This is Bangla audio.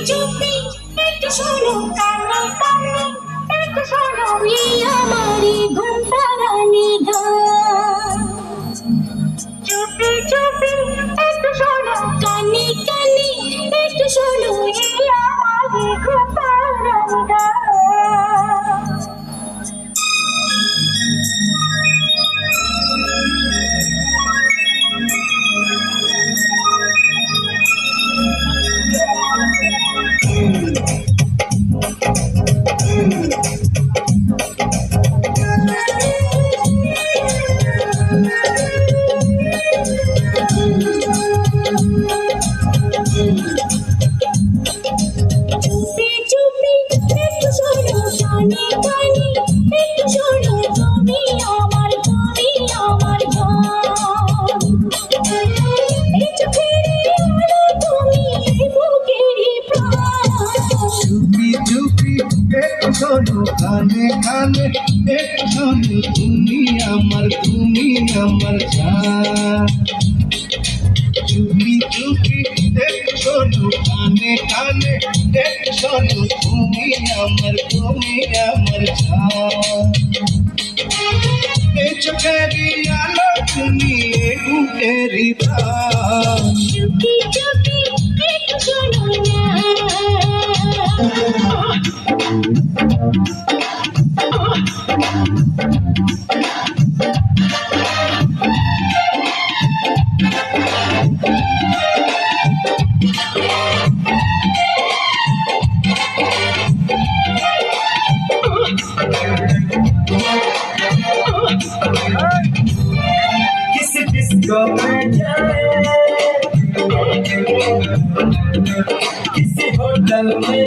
চুপি একটু শোনো কানে কানে একটু শোনো এই আমারই ঘুম পাড়ানি গান চুপি চুপি একটু শোনো কানে কানে একটু শোনো এই আমারই ঘুম পাড়ানি গান চুপি চুপি একটু শোনো কানে কানে একটু শোনো তুমি আমার গান এই চোখেরই আলো তুমি এই বুকেরই প্রাণ চুপি চুপি একটু শোনো কানে কানে একটু শোনো তুমি আমার জান চুপি চুপি একটু শোনো কানে কানে একটু শোনো তুমি আমার জান এই চোখেরই আলো তুমি এই বুকেরই প্রাণ চুপি চুপি একটু শোনো না किसी डिस्को में जाए किसी होटल में